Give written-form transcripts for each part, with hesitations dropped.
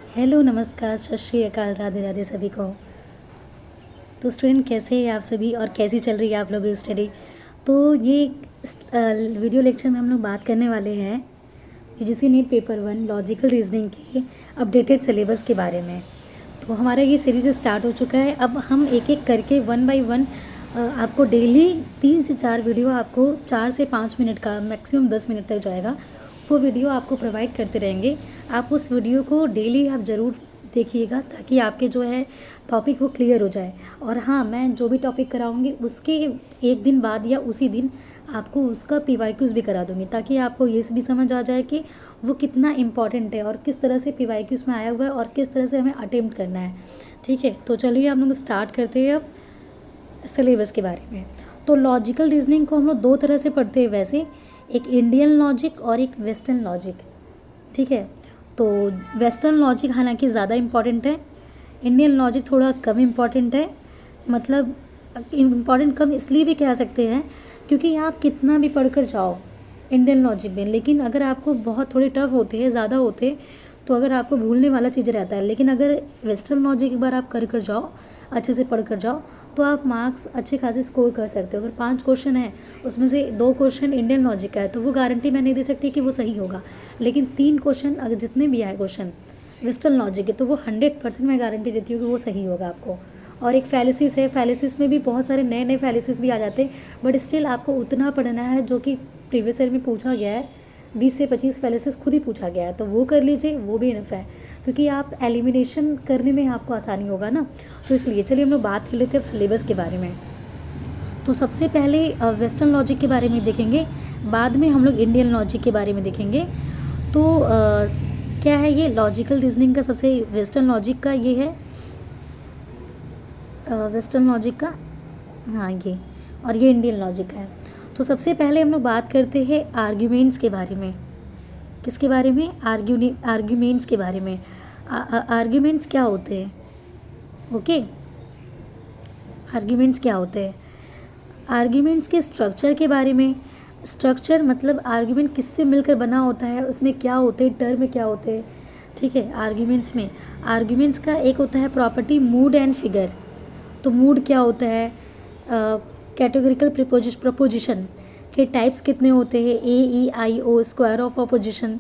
Hello, नमस्कार, सत श्री अकाल, राधे राधे सभी को। तो स्टूडेंट कैसे हैं आप सभी और कैसी चल रही है आप लोगों की स्टडी। तो ये वीडियो लेक्चर में हम लोग बात करने वाले हैं UGC NET paper 1 logical reasoning के अपडेटेड सिलेबस के बारे में। तो हमारा ये सीरीज स्टार्ट हो चुका है। अब हम एक एक करके 1 बाय 1 आपको डेली 3 से 4 वीडियो, आपको 4 से 5 मिनट का, मैक्सिमम 10 मिनट तक जाएगा, वो वीडियो आपको प्रोवाइड करते रहेंगे। आप उस वीडियो को डेली आप ज़रूर देखिएगा ताकि आपके जो है टॉपिक वो क्लियर हो जाए। और हाँ, मैं जो भी टॉपिक कराऊंगी उसके एक दिन बाद या उसी दिन आपको उसका पीवाईक्यूज़ भी करा दूंगी ताकि आपको ये भी समझ आ जाए कि वो कितना इम्पॉर्टेंट है और किस तरह से पीवाईक्यूज़ में आया हुआ है और किस तरह से हमें अटेम्प्ट करना है। ठीक है, तो चलिए हम लोग स्टार्ट करते हैं अब सिलेबस के बारे में। तो लॉजिकल रीजनिंग को हम लोग दो तरह से पढ़ते हैं वैसे, एक इंडियन लॉजिक और एक वेस्टर्न लॉजिक। ठीक है, तो वेस्टर्न लॉजिक हालांकि ज़्यादा इम्पॉर्टेंट है, इंडियन लॉजिक थोड़ा कम इम्पॉर्टेंट है। मतलब इम्पॉर्टेंट कम इसलिए भी कह सकते हैं क्योंकि आप कितना भी पढ़कर जाओ इंडियन लॉजिक में, लेकिन अगर आपको बहुत थोड़े टफ होते हैं, ज़्यादा होते हैं, तो अगर आपको भूलने वाला चीज़ रहता है। लेकिन अगर वेस्टर्न लॉजिक एक बार आप कर जाओ, अच्छे से पढ़ कर जाओ, तो आप मार्क्स अच्छे खासे स्कोर कर सकते हो। अगर 5 क्वेश्चन है उसमें से 2 क्वेश्चन इंडियन लॉजिक का है तो वो गारंटी मैं नहीं दे सकती कि वो सही होगा, लेकिन 3 क्वेश्चन अगर जितने भी आए क्वेश्चन वेस्टर्न लॉजिक है तो वो 100% मैं गारंटी देती हूँ कि वो सही होगा आपको। और एक फैलिसिस है, फैलिसिस में भी बहुत सारे नए नए फैलिसिस भी आ जाते हैं, बट स्टिल आपको उतना पढ़ना है जो कि प्रीवियस ईयर में पूछा गया है। 20 से 25 फैलिसिस खुद ही पूछा गया है, तो वो कर लीजिए, वो भी इनफ है क्योंकि आप एलिमिनेशन करने में आपको आसानी होगा ना। तो इसलिए चलिए हम लोग बात कर लेते हैं अब सिलेबस के बारे में। तो सबसे पहले वेस्टर्न लॉजिक के बारे में देखेंगे, बाद में हम लोग इंडियन लॉजिक के बारे में देखेंगे। तो क्या है ये लॉजिकल रीजनिंग का, सबसे वेस्टर्न लॉजिक का ये है वेस्टर्न लॉजिक का, हाँ ये, और ये इंडियन लॉजिक का है। तो सबसे पहले हम लोग बात करते हैं आर्ग्यूमेंट्स के बारे में। किसके बारे में? आर्ग्यूमेंट्स के बारे में। आर्ग्यूमेंट्स क्या होते हैं? ओके, आर्ग्यूमेंट्स क्या होते हैं? आर्ग्यूमेंट्स के स्ट्रक्चर के बारे में। स्ट्रक्चर मतलब आर्ग्यूमेंट किससे मिलकर बना होता है, उसमें क्या होते हैं, टर्म क्या होते हैं। ठीक है, आर्ग्यूमेंट्स में आर्ग्यूमेंट्स का एक होता है प्रॉपर्टी मूड एंड फिगर। तो मूड क्या होता है, कैटेगोरिकल प्रपोजिशन के टाइप्स कितने होते हैं, A E I O, square of opposition,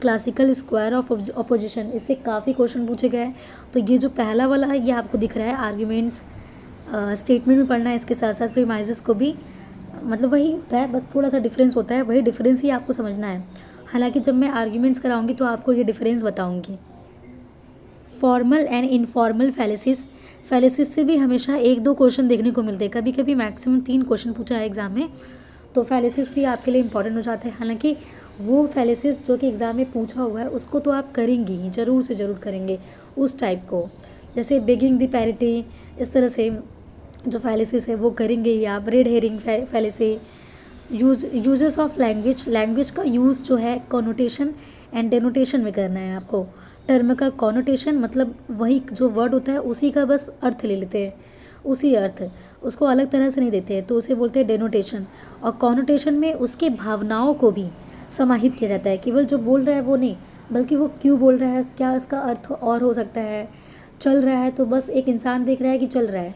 classical square of opposition, इससे काफ़ी क्वेश्चन पूछे गए हैं। तो ये जो पहला वाला है ये आपको दिख रहा है आर्ग्यूमेंट्स, स्टेटमेंट में पढ़ना है, इसके साथ साथ प्रीमाइजेस को भी, मतलब वही होता है, बस थोड़ा सा डिफरेंस होता है, वही डिफरेंस ही आपको समझना है। हालांकि जब मैं आर्ग्यूमेंट्स कराऊंगी तो आपको ये डिफरेंस बताऊंगी। फॉर्मल एंड इनफॉर्मल फैलिसिस, फैलिसिस से भी हमेशा 1-2 क्वेश्चन देखने को मिलते हैं, कभी कभी मैक्सिमम 3 क्वेश्चन पूछा है एग्जाम में, तो फैलिसिस भी आपके लिए इंपॉर्टेंट हो जाता है। हालांकि वो फैलिसिस जो कि एग्ज़ाम में पूछा हुआ है उसको तो आप करेंगे ही, ज़रूर से ज़रूर करेंगे उस टाइप को, जैसे बिगिंग द पैरिटी, इस तरह से जो फैलिसिस है वो करेंगे ही आप। Red herring fallacy, uses of language, language का यूज़ जो है कॉनोटेशन एंड डेनोटेशन में करना है आपको। टर्म का कॉनोटेशन मतलब वही जो वर्ड होता है उसी का बस अर्थ ले लेते हैं, उसी अर्थ, उसको अलग तरह से नहीं देते हैं, तो उसे बोलते हैं डेनोटेशन। और कॉनोटेशन में उसके भावनाओं को भी समाहित किया जाता है, केवल जो बोल रहा है वो नहीं, बल्कि वो क्यों बोल रहा है, क्या इसका अर्थ और हो सकता है। चल रहा है तो बस एक इंसान देख रहा है कि चल रहा है,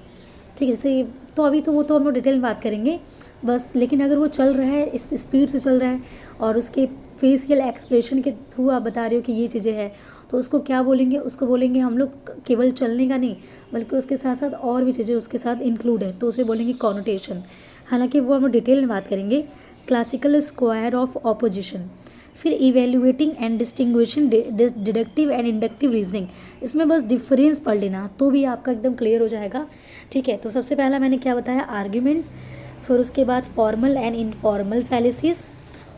ठीक है, जैसे, तो अभी तो वो तो हम लोग डिटेल में बात करेंगे बस, लेकिन अगर वो चल रहा है, इस स्पीड से चल रहा है और उसके फेशियल एक्सप्रेशन के थ्रू आप बता रहे हो कि ये चीज़ें हैं, तो उसको क्या बोलेंगे, उसको बोलेंगे हम लोग केवल चलने का नहीं बल्कि उसके साथ साथ और भी चीज़ें उसके साथ इंक्लूड है, तो उसे बोलेंगे कॉनोटेशन। हालांकि वो हम लोग डिटेल में बात करेंगे। क्लासिकल स्क्वायर ऑफ ऑपोजिशन, फिर evaluating and distinguishing deductive and inductive reasoning, इसमें बस डिफरेंस पढ़ लेना तो भी आपका एकदम क्लियर हो जाएगा। ठीक है, तो सबसे पहला मैंने क्या बताया, आर्ग्यूमेंट्स, फिर उसके बाद फॉर्मल एंड इनफॉर्मल फैलिसीज,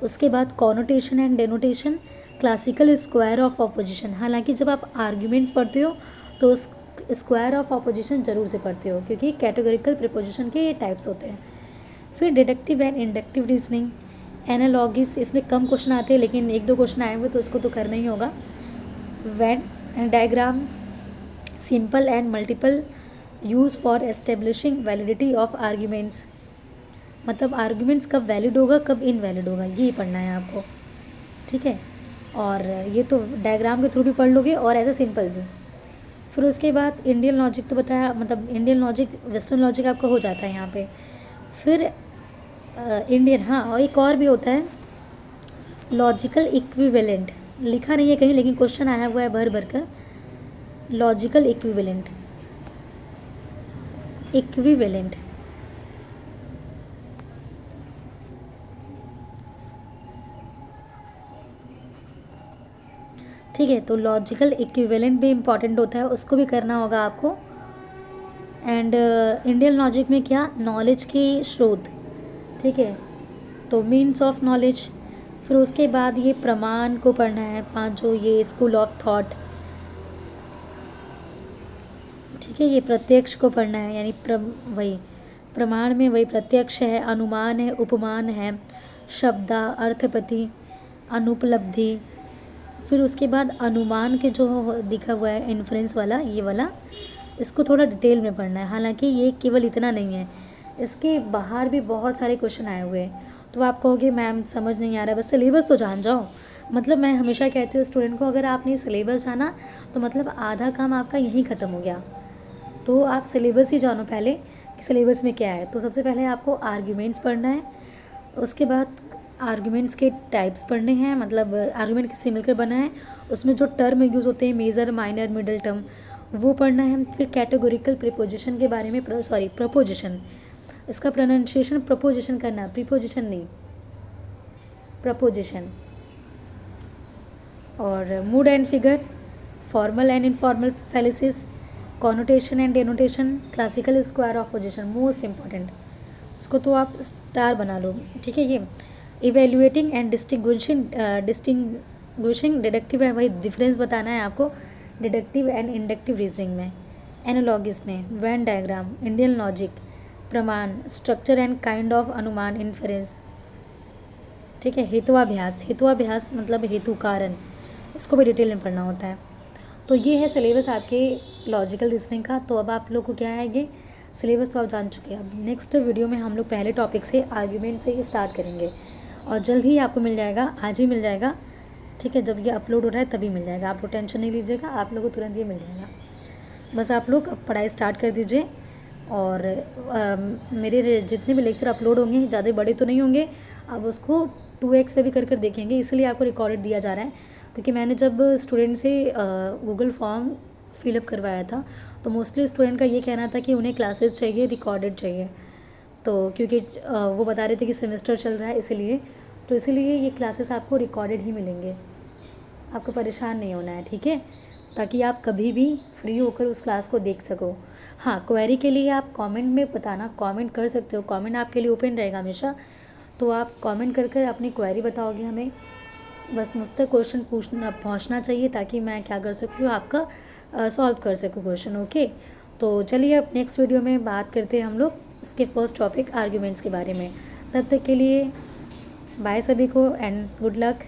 उसके बाद connotation and denotation, classical square of opposition. हालांकि जब आप आर्ग्यूमेंट्स पढ़ते हो तो स्क्वायर ऑफ ऑपोजिशन ज़रूर से पढ़ते हो क्योंकि कैटेगोरिकल प्रिपोजिशन के ये टाइप्स होते हैं। फिर डिडक्टिव एंड इंडक्टिव रीजनिंग, एनालॉगिस, इसमें कम क्वेश्चन आते हैं लेकिन 1-2 क्वेश्चन आए हुए तो उसको तो करना ही होगा। Venn diagram, simple and multiple use for establishing validity of arguments, मतलब आर्ग्यूमेंट्स कब वैलिड होगा कब इनवैलिड होगा, ये पढ़ना है आपको। ठीक है, और ये तो डायग्राम के थ्रू भी पढ़ लोगे और ऐसे सिंपल भी। फिर उसके बाद इंडियन लॉजिक तो बताया, मतलब इंडियन लॉजिक वेस्टर्न लॉजिक आपका हो जाता है यहाँ पे। फिर इंडियन, हाँ, और एक और भी होता है लॉजिकल इक्विवेलेंट, लिखा नहीं है कहीं लेकिन क्वेश्चन आया हुआ है भर भर कर। लॉजिकल इक्विवेलेंट, इक्विवेलेंट, ठीक है। तो लॉजिकल इक्विवेलेंट भी इम्पॉर्टेंट होता है, उसको भी करना होगा आपको। एंड इंडियन लॉजिक में क्या, नॉलेज के स्रोत, ठीक है, तो मीन्स ऑफ नॉलेज। फिर उसके बाद ये प्रमाण को पढ़ना है, पांचों ये स्कूल ऑफ थॉट, ठीक है। ये प्रत्यक्ष को पढ़ना है, यानी वही प्रमाण में वही प्रत्यक्ष है, अनुमान है, उपमान है, शब्दा, अर्थपति, अनुपलब्धि। फिर उसके बाद अनुमान के जो दिखा हुआ है इन्फ्रेंस वाला, ये वाला, इसको थोड़ा डिटेल में पढ़ना है। हालांकि ये केवल इतना नहीं है, इसके बाहर भी बहुत सारे क्वेश्चन आए हुए हैं। तो आप कहोगे मैम समझ नहीं आ रहा है, बस सिलेबस तो जान जाओ। मतलब मैं हमेशा कहती हूँ स्टूडेंट को, अगर आपने सिलेबस जाना तो मतलब आधा काम आपका यहीं ख़त्म हो गया। तो आप सिलेबस ही जानो पहले कि सिलेबस में क्या है। तो सबसे पहले आपको आर्ग्यूमेंट्स पढ़ना है, उसके बाद आर्ग्यूमेंट्स के टाइप्स पढ़ने हैं, मतलब आर्ग्यूमेंट किससे मिलकर बना है, उसमें जो टर्म यूज़ होते हैं मेजर, माइनर, मिडल टर्म, वो पढ़ना है। फिर कैटेगोरिकल प्रीपोजिशन के बारे में, प्रपोजिशन, इसका प्रोनाउंसिएशन प्रपोजिशन करना, प्रीपोजिशन नहीं, प्रपोजिशन। और mood and figure, formal and informal fallacies, connotation and denotation, classical square of position, most important, इसको तो आप स्टार बना लो, ठीक है। ये इवेल्युएटिंग एंड डिस्टिंग्विशिंग डिडक्टिव है, वही डिफरेंस बताना है आपको डिडक्टिव एंड इंडक्टिव रीजनिंग में, एनालॉगिस में, वेन डायग्राम, इंडियन लॉजिक, प्रमाण, स्ट्रक्चर एंड काइंड ऑफ अनुमान, इन्फरेंस, ठीक है। हेतुवाभ्यास, हेतुवाभ्यास मतलब हेतु कारण, इसको भी डिटेल में पढ़ना होता है। तो ये है सिलेबस आपके लॉजिकल रीजनिंग का। तो अब आप लोग को क्या है, ये सिलेबस तो आप जान चुके हैं। अब नेक्स्ट वीडियो में हम लोग पहले टॉपिक से, आर्ग्यूमेंट से स्टार्ट करेंगे, और जल्द ही आपको मिल जाएगा, आज ही मिल जाएगा, ठीक है। जब ये अपलोड हो रहा है तभी मिल जाएगा, आप लोग टेंशन नहीं लीजिएगा, आप लोगों को तुरंत ये मिल जाएगा। बस आप लोग अब पढ़ाई स्टार्ट कर दीजिए। और मेरे जितने भी लेक्चर अपलोड होंगे ज़्यादा बड़े तो नहीं होंगे, अब उसको 2x पे भी कर देखेंगे, इसलिए आपको रिकॉर्डेड दिया जा रहा है। क्योंकि मैंने जब स्टूडेंट से गूगल फॉर्म फिलअप करवाया था तो मोस्टली स्टूडेंट का ये कहना था कि उन्हें क्लासेस चाहिए, रिकॉर्डेड चाहिए। तो क्योंकि वो बता रहे थे कि सेमेस्टर चल रहा है इसलिए, तो इसीलिए ये क्लासेस आपको रिकॉर्डेड ही मिलेंगे, आपको परेशान नहीं होना है, ठीक है, ताकि आप कभी भी फ्री होकर उस क्लास को देख सको। हाँ, क्वेरी के लिए आप कमेंट में बताना, कमेंट कर सकते हो, कमेंट आपके लिए ओपन रहेगा हमेशा। तो आप कमेंट कर कर अपनी क्वेरी बताओगे हमें, बस मुझ तक क्वेश्चन पहुँचना चाहिए, ताकि मैं क्या कर सकूँ, आपका सॉल्व कर सकूँ क्वेश्चन, ओके। तो चलिए अब नेक्स्ट वीडियो में बात करते हैं हम लोग इसके फर्स्ट टॉपिक आर्ग्यूमेंट्स के बारे में। तब तक के लिए बाय सभी को एंड गुड लक।